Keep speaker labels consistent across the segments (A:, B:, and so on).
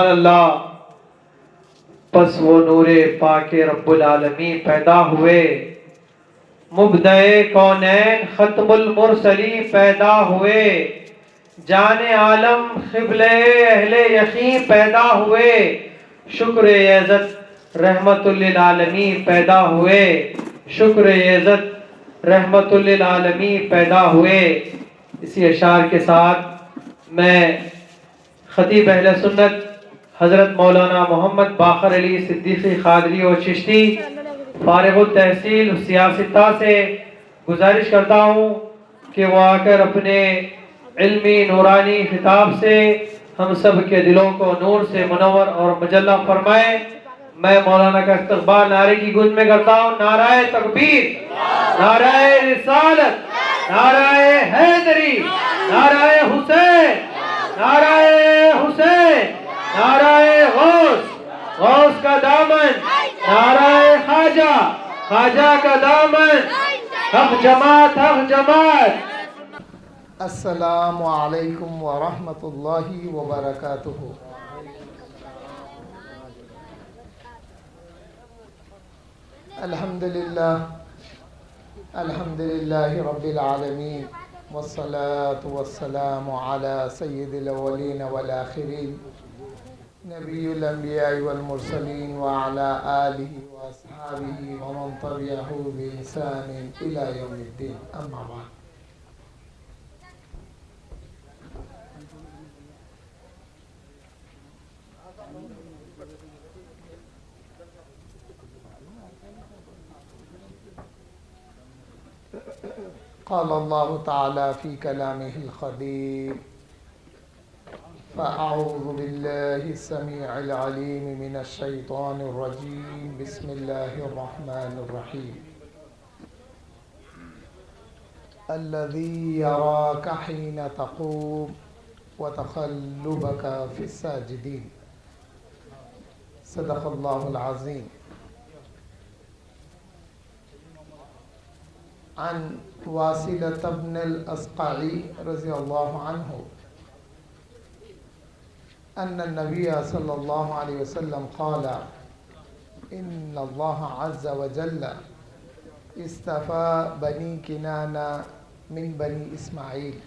A: اللہ پس وہ نور پاک رب العالمین پیدا ہوئے، مبدع کونین ختم المرسلی پیدا ہوئے، جان عالم قبلہ اہل یقین پیدا ہوئے، شکر عزت رحمت للعالمین پیدا ہوئے، شکر عزت رحمت للعالمین پیدا ہوئے۔ اسی اشعار کے ساتھ میں خطیب اہل سنت حضرت مولانا محمد باقر علی صدیقی قادری اور چشتی فارغ التحصیل سیاستہ سے گزارش کرتا ہوں کہ وہ آ کر اپنے علمی نورانی خطاب سے ہم سب کے دلوں کو نور سے منور اور مجلہ فرمائے۔ میں مولانا کا استقبال نعرے کی گونج میں کرتا ہوں۔ نعرہ تکبیر، نعرہ رسالت، نعرہ حیدری، نعرہ حسین، نعرہ حسین، نعرہ غوث، غوث کا دامن، نعرہ خواجہ، خواجہ کا دامن، حق جماعت، حق جماعت۔
B: السلام علیکم ورحمۃ اللہ وبرکاتہ۔ الحمدللہ رب العالمین، والصلاة والسلام علی سید الاولین والآخرین، نبی الانبیاء والمرسلین، وعلی آلہ واصحابہ ومن تبعہ بإحسان الی یوم الدین، اما بعد۔ قال اللہ تعالی فی کلامہ القدیم، فأعوذ باللہ السمیع العلیم من الشیطان الرجیم، بسم اللہ الرحمن الرحیم۔ الذی یراک حین تقوم وتقلبک فی الساجدین، صدق اللہ العظیم۔ عن واصلة بن الأصقع رضی اللہ عنہ أن النبي صلى الله عليه وسلم قال إن الله عز وجل اصطفى بني كنانة من بني إسماعيل،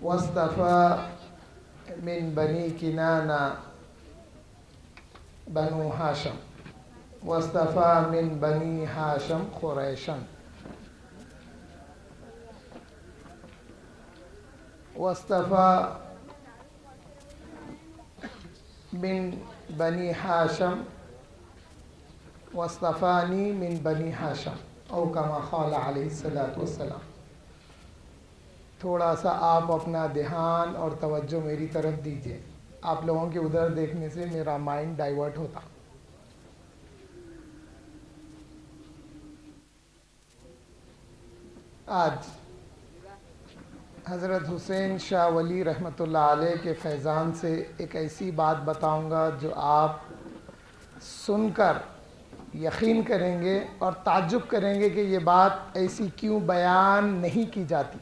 B: واصطفى من بني كنانة بنو هاشم، واصطفى من بني هاشم قريشا، واصطفى من بنی ہاشم واصطفانی من بنی ہاشم، او کما قال علیہ الصلوۃ والسلام۔ تھوڑا سا آپ اپنا دھیان اور توجہ میری طرف دیجیے، آپ لوگوں کے ادھر دیکھنے سے میرا مائنڈ ڈائیورٹ ہوتا۔ آج حضرت حسین شاہ ولی رحمۃ اللہ علیہ کے فیضان سے ایک ایسی بات بتاؤں گا جو آپ سن کر یقین کریں گے اور تعجب کریں گے کہ یہ بات ایسی کیوں بیان نہیں کی جاتی۔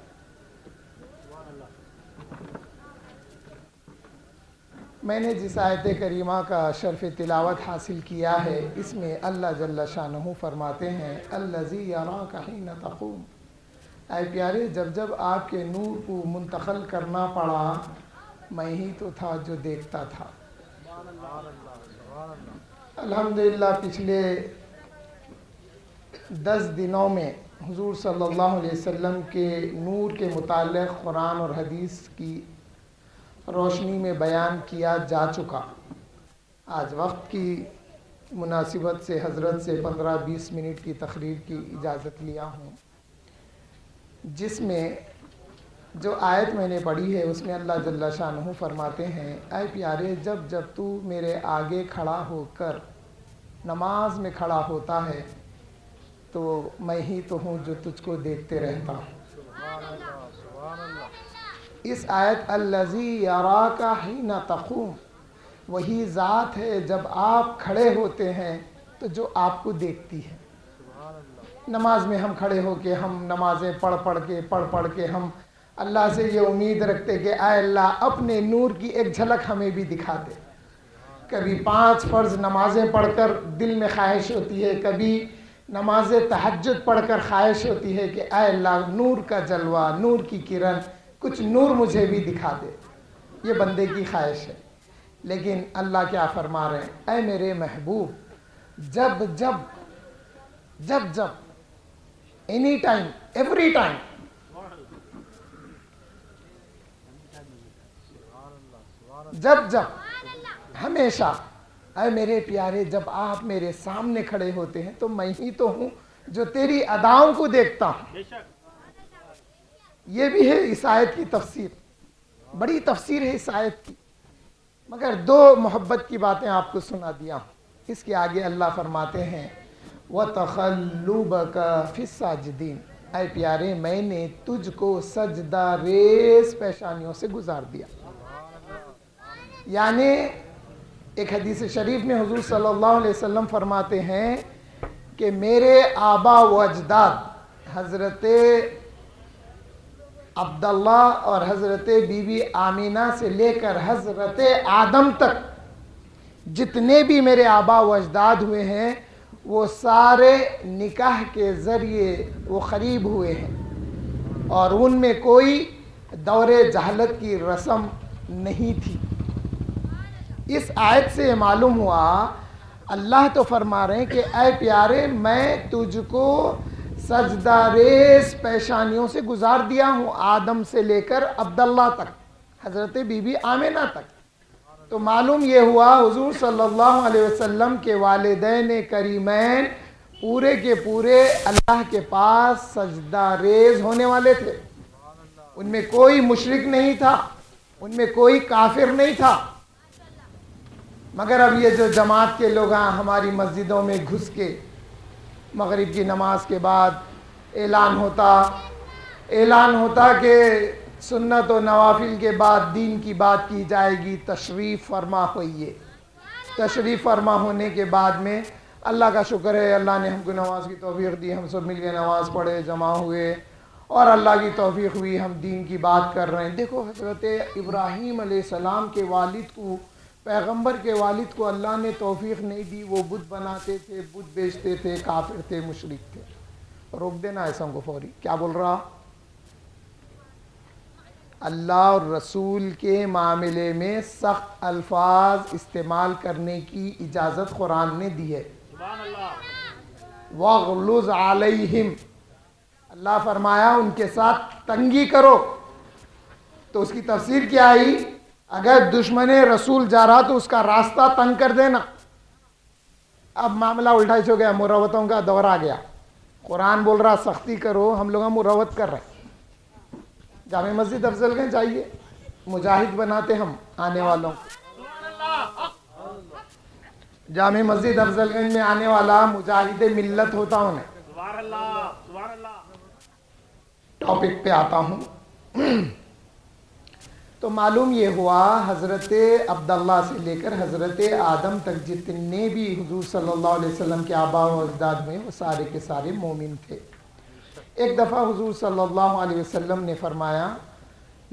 B: میں نے جس آیت کریمہ کا شرف تلاوت حاصل کیا ہے، اس میں اللہ جل شانہ فرماتے ہیں الذی یراک حین تقوم، اے پیارے جب جب آپ کے نور کو منتقل کرنا پڑا میں ہی تو تھا جو دیکھتا تھا۔ الحمدللہ پچھلے 10 دنوں میں حضور صلی اللہ علیہ وسلم کے نور کے متعلق قرآن اور حدیث کی روشنی میں بیان کیا جا چکا۔ آج وقت کی مناسبت سے حضرت سے 15-20 منٹ کی تقریر کی اجازت لیا ہوں، جس میں جو آیت میں نے پڑھی ہے اس میں اللہ جل شانہ فرماتے ہیں اے پیارے جب جب تو میرے آگے کھڑا ہو کر نماز میں کھڑا ہوتا ہے تو میں ہی تو ہوں جو تجھ کو دیکھتے رہتا ہوں۔ اس آیت الذی یراک حین تقوم، وہی ذات ہے جب آپ کھڑے ہوتے ہیں تو جو آپ کو دیکھتی ہے۔ نماز میں ہم کھڑے ہو کے ہم نمازیں پڑھ کے ہم اللہ سے یہ امید رکھتے کہ اے اللہ اپنے نور کی ایک جھلک ہمیں بھی دکھا دے۔ کبھی 5 فرض نمازیں پڑھ کر دل میں خواہش ہوتی ہے، کبھی نماز تہجد پڑھ کر خواہش ہوتی ہے کہ اے اللہ نور کا جلوہ، نور کی کرن، کچھ نور مجھے بھی دکھا دے۔ یہ بندے کی خواہش ہے، لیکن اللہ کیا فرما رہے ہیں؟ اے میرے محبوب، جب اینی ٹائم، ایوری ٹائم، جب ہمیشہ، اے میرے پیارے، جب آپ میرے سامنے کھڑے ہوتے ہیں تو میں ہی تو ہوں جو تیری اداؤں کو دیکھتا ہوں۔ یہ بھی ہے اس آیت کی تفسیر، بڑی تفسیر ہے اس آیت کی، مگر 2 محبت کی باتیں آپ کو سنا دیا ہوں۔ اس کے آگے اللہ فرماتے ہیں وَتَخَلُّبَكَ فِي السَّاجِدِينَ، اے پیارے میں نے تجھ کو سجدہ ریز پیشانیوں سے گزار دیا۔ یعنی ایک حدیث شریف میں حضور صلی اللہ علیہ وسلم فرماتے ہیں کہ میرے آبا و اجداد حضرت عبداللہ اور حضرت بی بی آمینہ سے لے کر حضرت آدم تک جتنے بھی میرے آبا و اجداد ہوئے ہیں وہ سارے نکاح کے ذریعے وہ قریب ہوئے ہیں، اور ان میں کوئی دور جہالت کی رسم نہیں تھی۔ اس آیت سے معلوم ہوا اللہ تو فرما رہے ہیں کہ اے پیارے میں تجھ کو سجدہ ریز پیشانیوں سے گزار دیا ہوں، آدم سے لے کر عبداللہ تک، حضرت بی بی آمینہ تک۔ تو معلوم یہ ہوا حضور صلی اللہ علیہ وسلم کے والدین کریمین پورے کے پورے اللہ کے پاس سجدہ ریز ہونے والے تھے، ان میں کوئی مشرک نہیں تھا، ان میں کوئی کافر نہیں تھا۔ مگر اب یہ جو جماعت کے لوگ ہیں ہماری مسجدوں میں گھس کے مغرب کی نماز کے بعد اعلان ہوتا کہ سنت و نوافل کے بعد دین کی بات کی جائے گی، تشریف فرما ہوئیے۔ تشریف فرما ہونے کے بعد میں اللہ کا شکر ہے، اللہ نے ہم کو نماز کی توفیق دی، ہم سب مل کے نماز پڑھے، جمع ہوئے، اور اللہ کی توفیق ہوئی، ہم دین کی بات کر رہے ہیں۔ دیکھو حضرت ابراہیم علیہ السلام کے والد کو، پیغمبر کے والد کو اللہ نے توفیق نہیں دی، وہ بت بناتے تھے، بت بیچتے تھے، کافر تھے، مشرک تھے۔ روک دینا ایسا کو فوری، کیا بول رہا؟ اللہ اور رسول کے معاملے میں سخت الفاظ استعمال کرنے کی اجازت قرآن نے دی ہے۔ وَغْلُظْ عَلَيْهِمْ، اللہ فرمایا ان کے ساتھ تنگی کرو۔ تو اس کی تفسیر کیا آئی؟ اگر دشمن رسول جا رہا تو اس کا راستہ تنگ کر دینا۔ اب معاملہ الٹا ہو گیا، مروتوں کا دور آ گیا۔ قرآن بول رہا سختی کرو، ہم لوگ مروت کر رہے ہیں۔ جامع مسجد افضل گنج جائیے، مجاہد بناتے ہم آنے والوں کو۔ جامع مسجد افضل گنج میں آنے والا مجاہد ملت ہوتا ہوں۔ ٹاپک پہ آتا ہوں۔ تو معلوم یہ ہوا حضرت عبداللہ سے لے کر حضرت آدم تک جتنے بھی حضور صلی اللہ علیہ وسلم کے آبا و اجداد میں وہ سارے کے سارے مومن تھے۔ ایک دفعہ حضور صلی اللہ علیہ وسلم نے فرمایا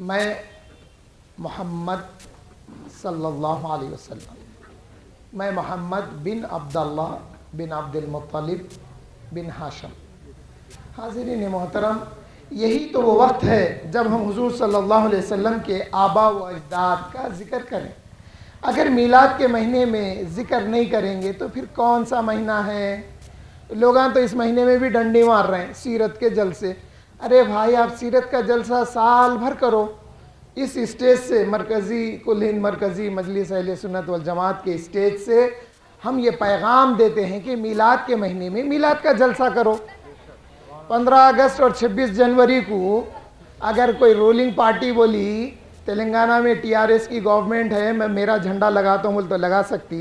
B: میں محمد صلی اللہ علیہ وسلم، میں محمد بن عبداللہ بن عبد المطلب بن ہاشم۔ حاضرین محترم، یہی تو وہ وقت ہے جب ہم حضور صلی اللہ علیہ وسلم کے آبا و اجداد کا ذکر کریں۔ اگر میلاد کے مہینے میں ذکر نہیں کریں گے تو پھر کون سا مہینہ ہے؟ لوگاں تو اس مہینے میں بھی ڈنڈی مار رہے ہیں سیرت کے جلسے۔ ارے بھائی آپ سیرت کا جلسہ سال بھر کرو، اس اسٹیج سے، مرکزی کل ہند مرکزی مجلس اہل سنت والجماعت کے اسٹیج سے ہم یہ پیغام دیتے ہیں کہ میلاد کے مہینے میں میلاد کا جلسہ کرو۔ 15 اگست اور 26 جنوری کو اگر کوئی رولنگ پارٹی بولی تلنگانہ میں TRS کی گورنمنٹ ہے، میں میرا جھنڈا لگاتا ہوں، بول تو لگا سکتی۔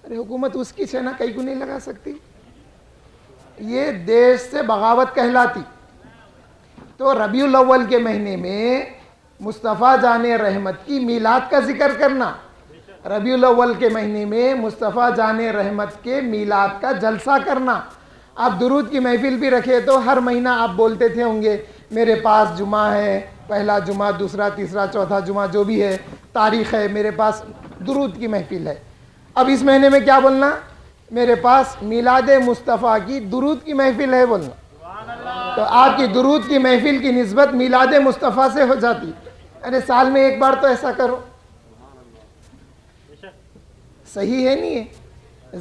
B: ارے حکومت اس کی ہے نا، کئی کو نہیں لگا سکتی؟ یہ دیش سے بغاوت کہلاتی۔ تو ربیع الاول کے مہینے میں مصطفیٰ جان رحمت کی میلاد کا ذکر کرنا، ربیع الاول کے مہینے میں مصطفیٰ جان رحمت کے میلاد کا جلسہ کرنا۔ آپ درود کی محفل بھی رکھے تو ہر مہینہ آپ بولتے تھے ہوں گے میرے پاس جمعہ ہے، پہلا جمعہ، دوسرا، تیسرا، چوتھا جمعہ جو بھی ہے، تاریخ ہے، میرے پاس درود کی محفل ہے۔ اب اس مہینے میں کیا بولنا؟ میرے پاس میلاد مصطفیٰ کی درود کی محفل ہے بولنا. تو آپ کی درود کی محفل کی نسبت میلاد مصطفیٰ سے ہو جاتی. ارے سال میں ایک بار تو ایسا کرو. صحیح ہے نہیں ہے؟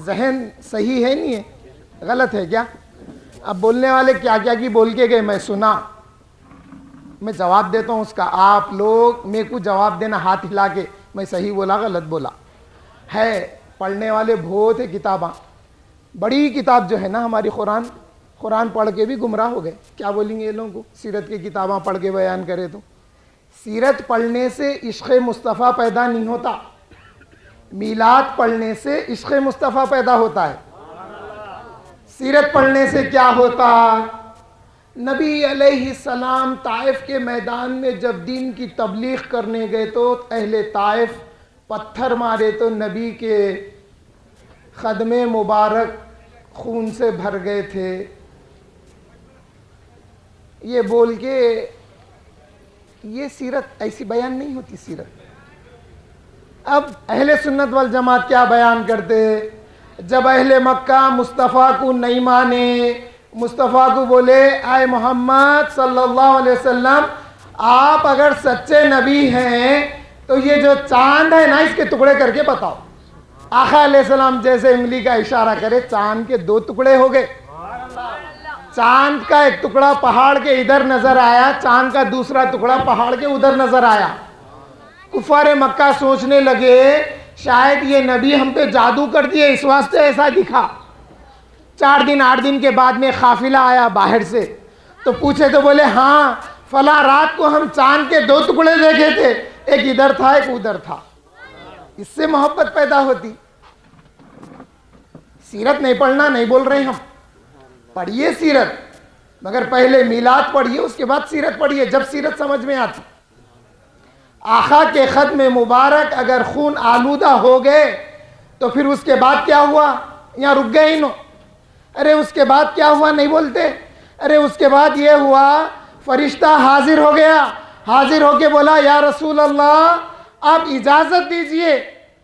B: ذہن صحیح ہے نہیں ہے؟ غلط ہے کیا؟ اب بولنے والے کیا کیا کی بول کے گئے، میں سنا، میں جواب دیتا ہوں اس کا. آپ لوگ میرے کو جواب دینا ہاتھ ہلا کے، میں صحیح بولا غلط بولا. ہے پڑھنے والے بہت ہے کتاباں. بڑی کتاب جو ہے نا ہماری قرآن پڑھ کے بھی گمراہ ہو گئے. کیا بولیں گے یہ لوگوں کو؟ سیرت کی کتاباں پڑھ کے بیان کرے تو. سیرت پڑھنے سے عشق مصطفیٰ پیدا نہیں ہوتا، میلاد پڑھنے سے عشق مصطفیٰ پیدا ہوتا ہے. سیرت پڑھنے سے کیا ہوتا؟ نبی علیہ السلام طائف کے میدان میں جب دین کی تبلیغ کرنے گئے تو اہل طائف پتھر مارے تو نبی کے خدمے مبارک خون سے بھر گئے تھے. یہ بول کے یہ سیرت ایسی بیان نہیں ہوتی. سیرت اب اہل سنت والجماعت کیا بیان کرتے؟ جب اہل مکہ مصطفیٰ کو نہیں مانے، مصطفیٰ کو بولے اے محمد صلی اللہ علیہ وسلم آپ اگر سچے نبی ہیں تو یہ جو چاند ہے نا اس کے ٹکڑے کر کے بتاؤ. آقا علیہ السلام جیسے انگلی کا اشارہ کرے چاند کے 2 ٹکڑے ہو گئے. چاند کا ایک ٹکڑا پہاڑ کے ادھر نظر آیا، چاند کا دوسرا ٹکڑا پہاڑ کے ادھر نظر آیا. کفار مکہ سوچنے لگے شاید یہ نبی ہم پہ جادو کر دیے اس واسطے ایسا دکھا. 4 دن 8 دن کے بعد میں قافلہ آیا باہر سے تو پوچھے تو بولے ہاں فلاں رات کو ہم چاند کے 2 ٹکڑے دیکھے تھے، ایک ادھر تھا ایک ادھر تھا. اس سے محبت پیدا ہوتی. سیرت نہیں پڑھنا نہیں بول رہے ہم، پڑھیے سیرت، مگر پہلے میلاد پڑھیے اس کے بعد سیرت پڑھیے جب سیرت سمجھ میں آتی. آقا کے ختم مبارک اگر خون آلودہ ہو گئے تو پھر اس کے بعد کیا ہوا؟ یہاں رک گئے انہوں. ارے اس کے بعد کیا ہوا نہیں بولتے؟ ارے اس کے بعد یہ ہوا فرشتہ حاضر ہو گیا، حاضر ہو کے بولا یا رسول اللہ آپ اجازت دیجئے،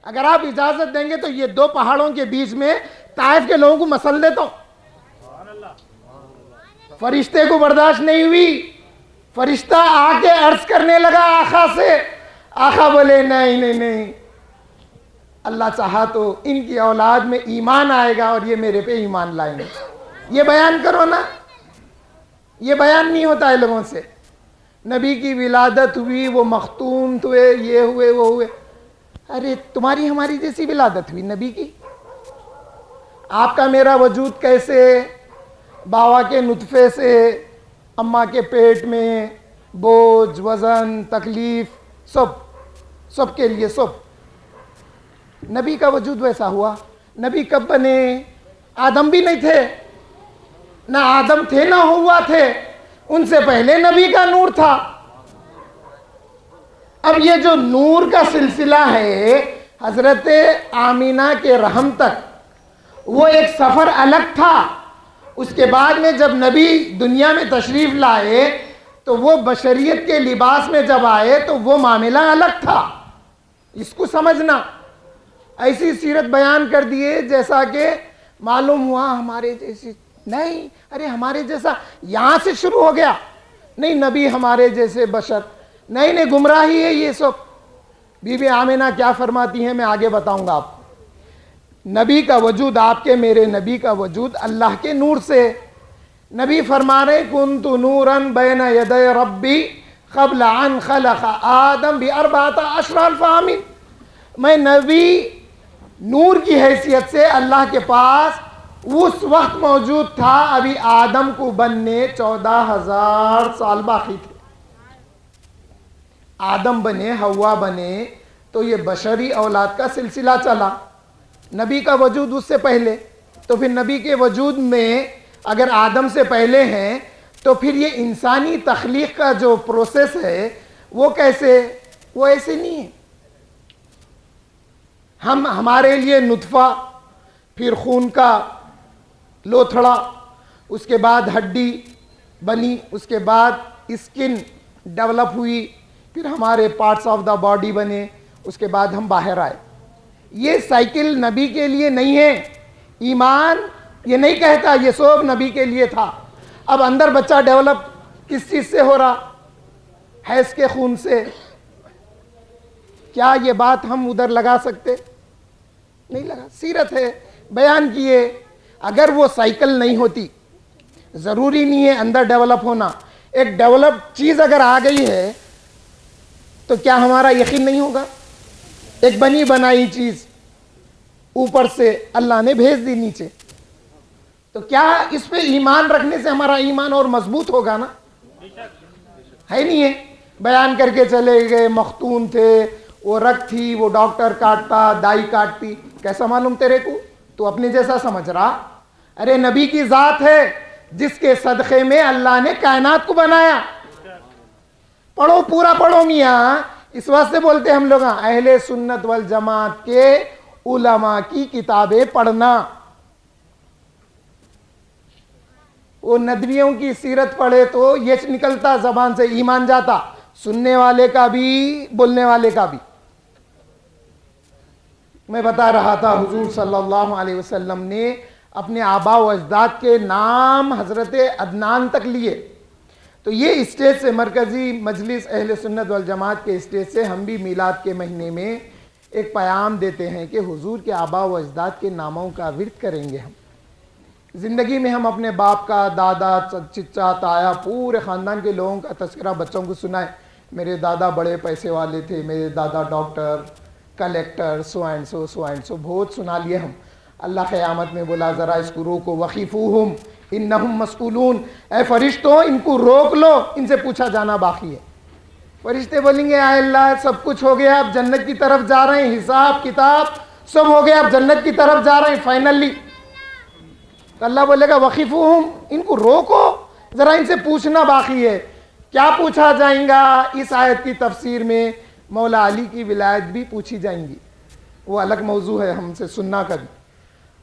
B: اگر آپ اجازت دیں گے تو یہ 2 پہاڑوں کے بیچ میں طائف کے لوگوں کو مسل دیتا ہوں. فرشتے کو برداشت نہیں ہوئی، فرشتہ آ کے عرض کرنے لگا آقا سے. آقا بولے نہیں نہیں نہیں، اللہ چاہا تو ان کی اولاد میں ایمان آئے گا اور یہ میرے پہ ایمان لائیں گے. یہ بیان کرو نا، یہ بیان نہیں ہوتا ہے لوگوں سے. نبی کی ولادت ہوئی، وہ مختوم ہوئے، یہ ہوئے وہ ہوئے. ارے تمہاری ہماری جیسی ولادت ہوئی نبی کی. آپ کا میرا وجود کیسے؟ باوا کے نطفے سے اماں کے پیٹ میں بوجھ وزن تکلیف سب کے لیے سب. نبی کا وجود ویسا ہوا. نبی کب بنے؟ آدم بھی نہیں تھے، نہ آدم تھے نہ ہوا تھے، ان سے پہلے نبی کا نور تھا. اب یہ جو نور کا سلسلہ ہے حضرت آمینہ کے رحم تک وہ ایک سفر الگ تھا. اس کے بعد میں جب نبی دنیا میں تشریف لائے تو وہ بشریت کے لباس میں جب آئے تو وہ معاملہ الگ تھا. اس کو سمجھنا. ایسی سیرت بیان کر دیے جیسا کہ معلوم ہوا ہمارے جیسی. نہیں، ارے ہمارے جیسا یہاں سے شروع ہو گیا. نہیں، نبی ہمارے جیسے بشر. نہیں گمراہی ہے یہ سب. بی بی آمینہ کیا فرماتی ہیں میں آگے بتاؤں گا آپ کو. نبی کا وجود، آپ کے میرے نبی کا وجود اللہ کے نور سے. نبی فرما رہے کنت نورا بین یدی ربی قبل ان خلق آدم ب14 الف عام. میں نبی نور کی حیثیت سے اللہ کے پاس اس وقت موجود تھا، ابھی آدم کو بننے 14,000 سال باقی تھے. آدم بنے، حوا بنے تو یہ بشری اولاد کا سلسلہ چلا. نبی کا وجود اس سے پہلے، تو پھر نبی کے وجود میں اگر آدم سے پہلے ہیں تو پھر یہ انسانی تخلیق کا جو پروسیس ہے وہ کیسے؟ وہ ایسے نہیں ہے. ہمارے لیے نطفہ، پھر خون کا لوتھڑا، اس کے بعد ہڈی بنی، اس کے بعد اسکن ڈیولپ ہوئی، پھر ہمارے پارٹس آف دا باڈی بنے، اس کے بعد ہم باہر آئے. یہ سائیکل نبی کے لیے نہیں ہے. ایمان یہ نہیں کہتا یہ سب نبی کے لیے تھا. اب اندر بچہ ڈیولپ کس چیز سے ہو رہا؟ حیض کے خون سے. کیا یہ بات ہم ادھر لگا سکتے؟ نہیں لگا. سیرت ہے بیان کیے. اگر وہ سائیکل نہیں ہوتی، ضروری نہیں ہے اندر ڈیولپ ہونا، ایک ڈیولپ چیز اگر آ گئی ہے تو کیا ہمارا یقین نہیں ہوگا؟ ایک بنی بنائی چیز اوپر سے اللہ نے بھیج دی نیچے، تو کیا اس پہ ایمان رکھنے سے ہمارا ایمان اور مضبوط ہوگا نا؟ ہے نہیں ہے. بیان کر کے چلے گئے، مختون تھے، وہ رگ تھی، وہ ڈاکٹر کاٹتا، دائی کاٹتی. کیسا معلوم تیرے کو؟ تو اپنے جیسا سمجھ رہا. ارے نبی کی ذات ہے جس کے صدقے میں اللہ نے کائنات کو بنایا. پڑھو پورا پڑھو میاں. اس واسطے بولتے ہم لوگ اہل سنت والجماعت کے علماء کی کتابیں پڑھنا. وہ ندویوں کی سیرت پڑھے تو یہ نکلتا زبان سے، ایمان جاتا سننے والے کا بھی بولنے والے کا بھی. میں بتا رہا تھا حضور صلی اللہ علیہ وسلم نے اپنے آبا و اجداد کے نام حضرت عدنان تک لیے. تو یہ اسٹیج سے مرکزی مجلس اہل سنت والجماعت کے اسٹیج سے ہم بھی میلاد کے مہینے میں ایک پیام دیتے ہیں کہ حضور کے آبا و اجداد کے ناموں کا ورد کریں گے. ہم زندگی میں ہم اپنے باپ کا، دادا، چچا، تایا، پورے خاندان کے لوگوں کا تذکرہ بچوں کو سنائیں. میرے دادا بڑے پیسے والے تھے، میرے دادا doctor, collector, so and so so and so, بہت سنا لیے ہم. اللہ قیامت میں بولا ذرا اس کو روکو، وقفوہم انہم مسئولون. اے فرشتوں ان کو روک لو، ان سے پوچھا جانا باقی ہے. فرشتے بولیں گے اے اللہ سب کچھ ہو گیا، اب جنت کی طرف جا رہے ہیں، حساب کتاب سب ہو گیا، اب جنت کی طرف جا رہے ہیں فائنلی. تو اللہ بولے گا وقفوہم، ان کو روکو، ذرا ان سے پوچھنا باقی ہے. کیا پوچھا جائیں گا؟ اس آیت کی تفسیر میں مولا علی کی ولایت بھی پوچھی جائیں گی، وہ الگ موضوع ہے ہم سے سننا کبھی.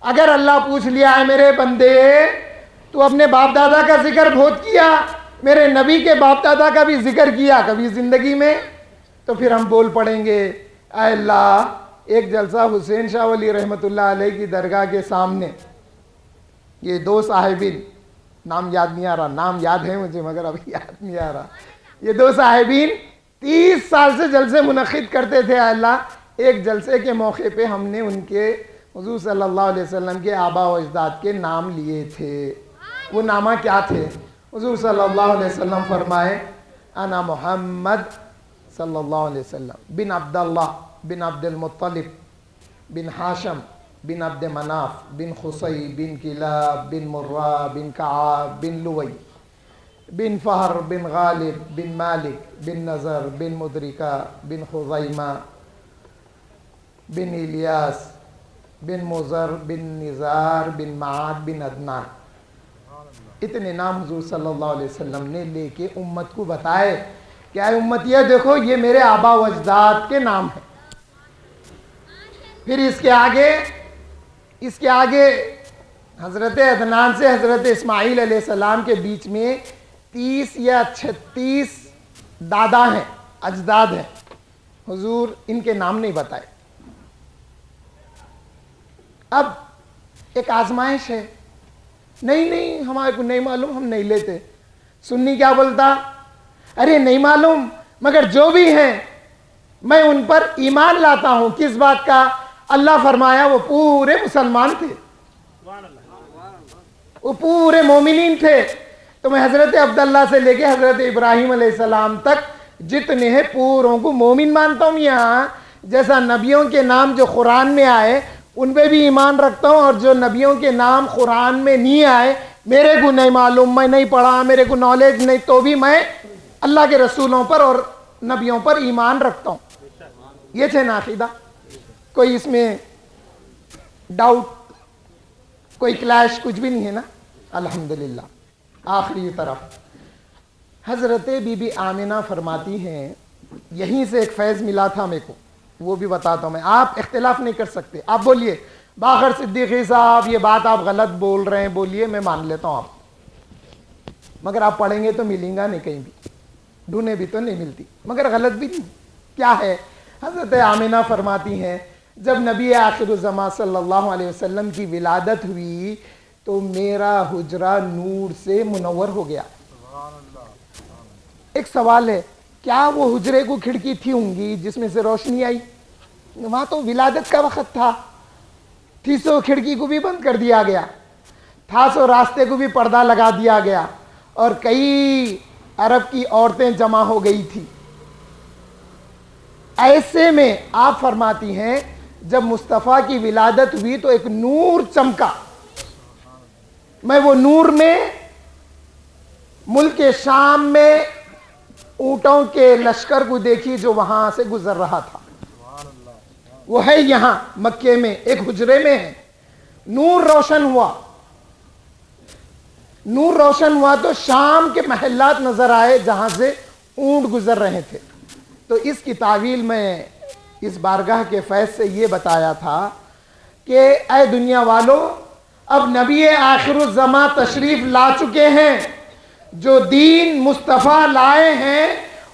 B: اگر اللہ پوچھ لیا ہے میرے بندے تو اپنے باپ دادا کا ذکر بہت کیا، میرے نبی کے باپ دادا کا بھی ذکر کیا کبھی زندگی میں، تو پھر ہم بول پڑیں گے اے اللہ ایک جلسہ حسین شاہ ولی رحمۃ اللہ علیہ کی درگاہ کے سامنے یہ دو صاحبین، نام یاد نہیں آ رہا، نام یاد ہے مجھے مگر ابھی یاد نہیں آ رہا، یہ دو صاحبین 30 سال سے جلسے منعقد کرتے تھے. اللہ ایک جلسے کے موقع پہ ہم نے ان کے حضور صلی اللہ علیہ وسلم کے آبا و اجداد کے نام لیے تھے. وہ نامہ کیا تھے؟ حضور صلی اللہ علیہ وسلم فرمائے انا محمد صلی اللہ علیہ وسلم بن عبداللہ بن عبد المطلب بن ہاشم بن عبد مناف بن خصی بن کلاب بن مرہ بن کعاب بن لوی بن فہر بن غالب بن مالک بن نظر بن مدرکہ بن خزیمہ بن الیاس بن مزر بن نزار بن معاد بن عدنان. اتنے نام حضور صلی اللہ علیہ وسلم نے لے کے امت کو بتائے کہ اے امت یہ دیکھو یہ میرے آبا و اجداد کے نام ہیں. پھر اس کے آگے حضرت عدنان سے حضرت اسماعیل علیہ السلام کے بیچ میں 30 یا 36 دادا ہیں، اجداد ہیں. حضور ان کے نام نہیں بتائے. اب ایک آزمائش ہے، نہیں ہمارے کو نہیں معلوم، ہم نہیں لیتے. سنی کیا بولتا؟ ارے نہیں معلوم مگر جو بھی ہیں میں ان پر ایمان لاتا ہوں. کس بات کا؟ اللہ فرمایا وہ پورے مسلمان تھے، وہ پورے مومنین تھے. تو میں حضرت عبداللہ سے لے کے حضرت ابراہیم علیہ السلام تک جتنے ہیں پوروں کو مومن مانتا ہوں. یہاں جیسا نبیوں کے نام جو قرآن میں آئے ان پہ بھی ایمان رکھتا ہوں، اور جو نبیوں کے نام قرآن میں نہیں آئے میرے کو نہیں معلوم، میں نہیں پڑھا، میرے کو نالج نہیں، تو بھی میں اللہ کے رسولوں پر اور نبیوں پر ایمان رکھتا ہوں. یہ تھے نا عقیدہ. کوئی اس میں ڈاؤٹ، کوئی کلیش کچھ بھی نہیں ہے نا؟ الحمدللہ. آخری طرف حضرت بی بی آمنہ فرماتی ہیں، یہیں سے ایک فیض ملا تھا میرے کو، وہ بھی بتاتا ہوں میں. آپ اختلاف نہیں کر سکتے، آپ بولیے باقر صدیقی صاحب یہ بات آپ غلط بول رہے ہیں، بولیے میں مان لیتا ہوں آپ، مگر آپ پڑھیں گے تو ملیں گا نہیں کہیں بھی، ڈھونڈے بھی تو نہیں ملتی، مگر غلط بھی نہیں. کیا ہے؟ حضرت آمنہ فرماتی ہیں جب نبی آخر الزمان صلی اللہ علیہ وسلم کی ولادت ہوئی تو میرا حجرہ نور سے منور ہو گیا۔ ایک سوال ہے، کیا وہ حجرے کو کھڑکی تھی ہوں گی جس میں سے روشنی آئی؟ وہاں تو ولادت کا وقت تھا، تھی سو کھڑکی کو بھی بند کر دیا گیا تھا، سو راستے کو بھی پردہ لگا دیا گیا، اور کئی عرب کی عورتیں جمع ہو گئی تھی۔ ایسے میں آپ فرماتی ہیں جب مصطفیٰ کی ولادت ہوئی تو ایک نور چمکا، میں وہ نور میں ملک شام میں اونٹوں کے لشکر کو دیکھی جو وہاں سے گزر رہا تھا۔ وہ ہے یہاں مکے میں ایک حجرے میں ہے، نور روشن ہوا، نور روشن ہوا تو شام کے محلات نظر آئے جہاں سے اونٹ گزر رہے تھے۔ تو اس کی تعویل میں اس بارگاہ کے فیض سے یہ بتایا تھا کہ اے دنیا والو، اب نبی آخر الزمان تشریف لا چکے ہیں، جو دین مصطفیٰ لائے ہیں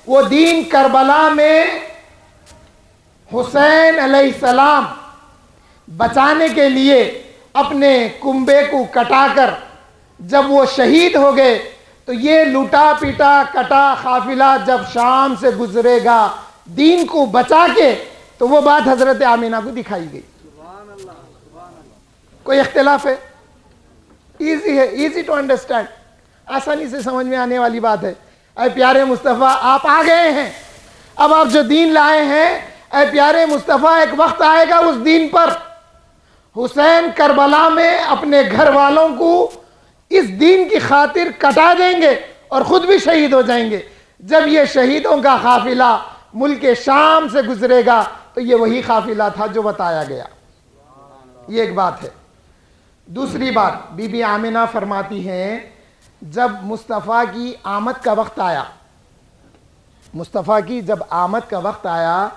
B: وہ دین کربلا میں حسین علیہ السلام بچانے کے لیے اپنے کنبے کو کٹا کر جب وہ شہید ہو گئے تو یہ لوٹا پیٹا کٹا قافلہ جب شام سے گزرے گا دین کو بچا کے، تو وہ بات حضرت آمینہ کو دکھائی گئی۔ کوئی اختلاف ہے؟ ایزی ہے، ایزی ٹو انڈرسٹینڈ، آسانی سے سمجھ میں آنے والی بات ہے۔ اے پیارے مصطفیٰ، آپ آ گئے ہیں، اب آپ جو دین لائے ہیں، اے پیارے مصطفیٰ ایک وقت آئے گا اس دین پر حسین کربلا میں اپنے گھر والوں کو اس دین کی خاطر کٹا دیں گے اور خود بھی شہید ہو جائیں گے۔ جب یہ شہیدوں کا قافلہ ملک شام سے گزرے گا تو یہ وہی قافلہ تھا جو بتایا گیا۔ یہ ایک بات ہے۔ دوسری بات، بی بی آمنہ فرماتی ہیں جب مصطفیٰ کی آمد کا وقت آیا، مصطفیٰ کی جب آمد کا وقت آیا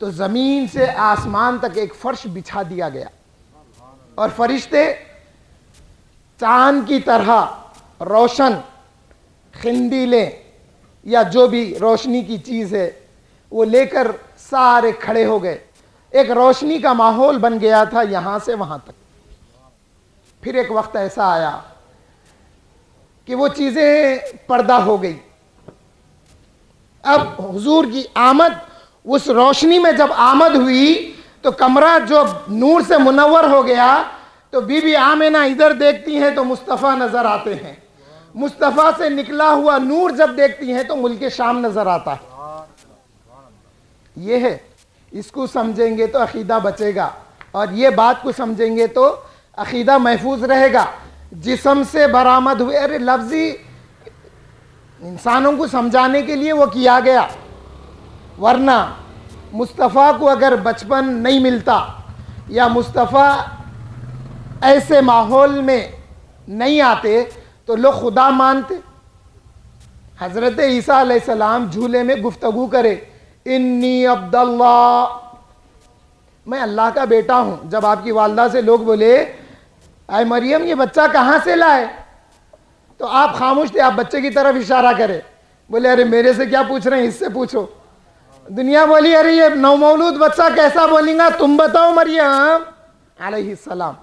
B: تو زمین سے آسمان تک ایک فرش بچھا دیا گیا، اور فرشتے چاند کی طرح روشن خندیلیں یا جو بھی روشنی کی چیز ہے وہ لے کر سارے کھڑے ہو گئے۔ ایک روشنی کا ماحول بن گیا تھا یہاں سے وہاں تک۔ پھر ایک وقت ایسا آیا کہ وہ چیزیں پردہ ہو گئی۔ اب حضور کی آمد، اس روشنی میں جب آمد ہوئی تو کمرہ جو نور سے منور ہو گیا، تو بی بی آمنہ ادھر دیکھتی ہیں تو مصطفیٰ نظر آتے ہیں، مصطفیٰ سے نکلا ہوا نور جب دیکھتی ہیں تو ملک شام نظر آتا ہے۔ یہ ہے، اس کو سمجھیں گے تو عقیدہ بچے گا، اور یہ بات کو سمجھیں گے تو عقیدہ محفوظ رہے گا۔ جسم سے برآمد ہوئے، ارے لفظی انسانوں کو سمجھانے کے لیے وہ کیا گیا، ورنہ مصطفیٰ کو اگر بچپن نہیں ملتا یا مصطفیٰ ایسے ماحول میں نہیں آتے تو لوگ خدا مانتے۔ حضرت عیسیٰ علیہ السلام جھولے میں گفتگو کرے، انی عبداللہ، میں اللہ کا بیٹا ہوں۔ جب آپ کی والدہ سے لوگ بولے اے مریم یہ بچہ کہاں سے لائے، تو آپ خاموش تھے، آپ بچے کی طرف اشارہ کرے، بولے ارے میرے سے کیا پوچھ رہے ہیں، اس سے پوچھو۔ دنیا بولی ارے یہ نومولود بچہ کیسا بولیں گا، تم بتاؤ مریم علیہ السلام۔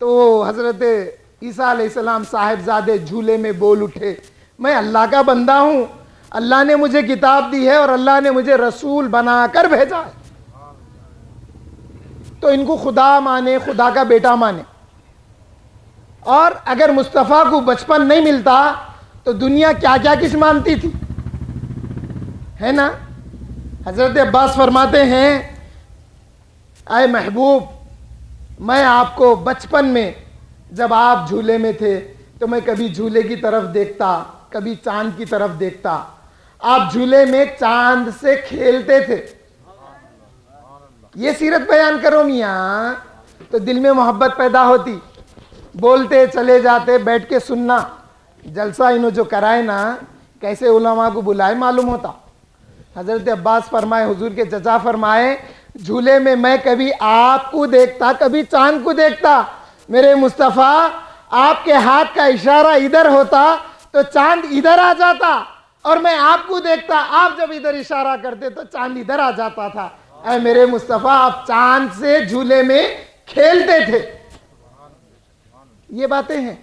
B: تو حضرت عیسیٰ علیہ السلام صاحبزادے جھولے میں بول اٹھے، میں اللہ کا بندہ ہوں، اللہ نے مجھے کتاب دی ہے اور اللہ نے مجھے رسول بنا کر بھیجا ہے۔ تو ان کو خدا مانے، خدا کا بیٹا مانے۔ اور اگر مصطفیٰ کو بچپن نہیں ملتا تو دنیا کیا کیا کچھ مانتی تھی، ہے نا؟ حضرت عباس فرماتے ہیں اے محبوب، میں آپ کو بچپن میں جب آپ جھولے میں تھے تو میں کبھی جھولے کی طرف دیکھتا، کبھی چاند کی طرف دیکھتا، آپ جھولے میں چاند سے کھیلتے تھے۔ یہ سیرت بیان کرو میاں تو دل میں محبت پیدا ہوتی، بولتے چلے جاتے، بیٹھ کے سننا، جلسہ انہوں جو کرائے نا، کیسے علماء کو بلائے معلوم ہوتا۔ حضرت عباس فرمائے، حضور کے چچا فرمائے، جھولے میں میں کبھی آپ کو دیکھتا، کبھی چاند کو دیکھتا، میرے مصطفیٰ آپ کے ہاتھ کا اشارہ ادھر ہوتا تو چاند ادھر آ جاتا، اور میں آپ کو دیکھتا، آپ جب ادھر اشارہ کرتے تو چاند ادھر آ جاتا تھا۔ اے میرے مصطفیٰ آپ چاند سے جھولے میں کھیلتے تھے. یہ باتیں ہیں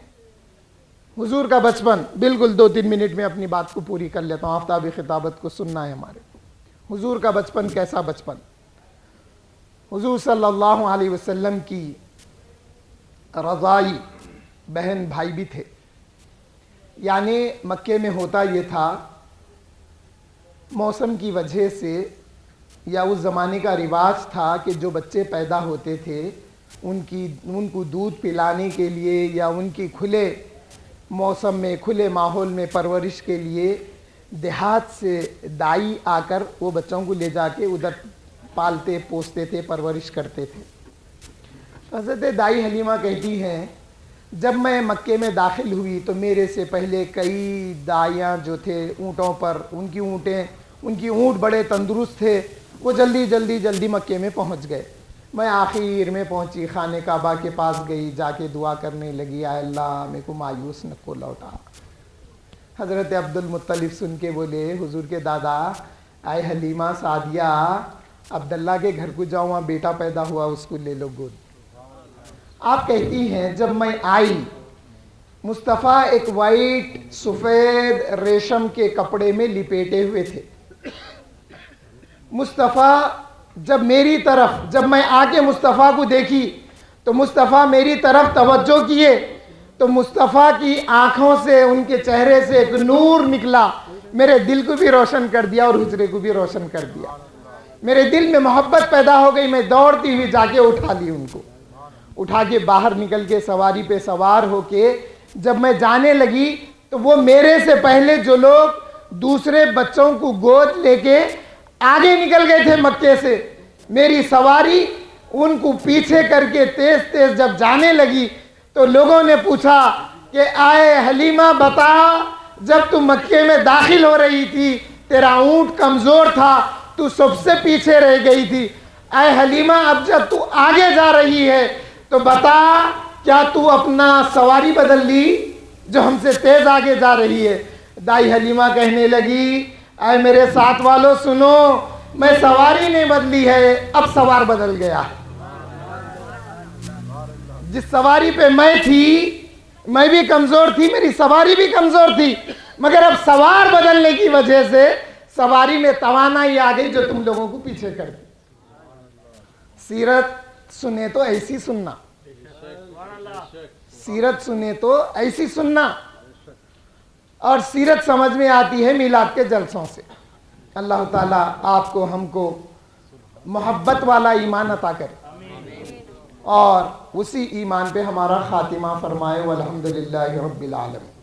B: حضور کا بچپن. بالکل 2-3 منٹ میں اپنی بات کو پوری کر لیتا ہوں, آفتابی خطابت کو سننا ہے ہمارے. حضور کا بچپن کیسا بچپن. حضور صلی اللہ علیہ وسلم کی رضائی بہن بھائی بھی تھے. یعنی مکے میں ہوتا یہ تھا, موسم کی وجہ سے یا اس زمانے کا رواج تھا کہ جو بچے پیدا ہوتے تھے ان کو دودھ پلانے کے لیے یا ان کی کھلے موسم میں کھلے ماحول میں پرورش کے لیے دیہات سے دائی آ کر وہ بچوں کو لے جا کے ادھر پالتے پوستے تھے, پرورش کرتے تھے. حضرت دائی حلیمہ کہتی ہیں جب میں مکے میں داخل ہوئی تو میرے سے پہلے کئی دائیاں جو تھے اونٹوں پر, ان کی اونٹ بڑے تندرست تھے, وہ جلدی مکے میں پہنچ گئے. میں آخر میں پہنچی, خانہ کعبہ کے پاس گئی, جا کے دعا کرنے لگی, اے اللہ میرے کو مایوس نہ کو لوٹا. حضرت عبد المطلب سن کے بولے حضور کے دادا, اے حلیمہ سعدیہ, عبداللہ کے گھر کو جاؤ, وہاں بیٹا پیدا ہوا, اس کو لے لو گود. آپ کہتی ہیں جب میں آئی مصطفیٰ ایک وائٹ سفید ریشم کے کپڑے میں لپیٹے ہوئے تھے. مصطفیٰ جب میں آ کے مصطفیٰ کو دیکھی تو مصطفیٰ میری طرف توجہ کیے تو مصطفیٰ کی آنکھوں سے, ان کے چہرے سے ایک نور نکلا, میرے دل کو بھی روشن کر دیا اور حجرے کو بھی روشن کر دیا. میرے دل میں محبت پیدا ہو گئی. میں دوڑتی ہوئی جا کے اٹھا لی, ان کو اٹھا کے باہر نکل کے سواری پہ سوار ہو کے جب میں جانے لگی تو وہ میرے سے پہلے جو لوگ دوسرے بچوں کو گود لے کے آگے نکل گئے تھے مکے سے, میری سواری ان کو پیچھے کر کے تیز جب جانے لگی تو لوگوں نے پوچھا کہ آئے حلیمہ بتا, جب تو مکے میں داخل ہو رہی تھی تیرا اونٹ کمزور تھا, تو سب سے پیچھے رہ گئی تھی. اے حلیمہ اب جب تو آگے جا رہی ہے تو بتا کیا تو اپنا سواری بدل لی جو ہم سے تیز آگے جا رہی ہے. دائی حلیمہ کہنے لگی اے میرے ساتھ والوں سنو, میں سواری نہیں بدلی ہے, اب سوار بدل گیا. جس سواری پہ میں تھی میں بھی کمزور تھی, میری سواری بھی کمزور تھی, مگر اب سوار بدلنے کی وجہ سے سواری میں توانائی آ گئی جو تم لوگوں کو پیچھے کر دی. سیرت سنے تو ایسی سننا, سیرت سنے تو ایسی سننا, اور سیرت سمجھ میں آتی ہے میلاد کے جلسوں سے. اللہ تعالیٰ آپ کو ہم کو محبت والا ایمان عطا کرے اور اسی ایمان پہ ہمارا خاتمہ فرمائے. والحمدللہ رب العالمین.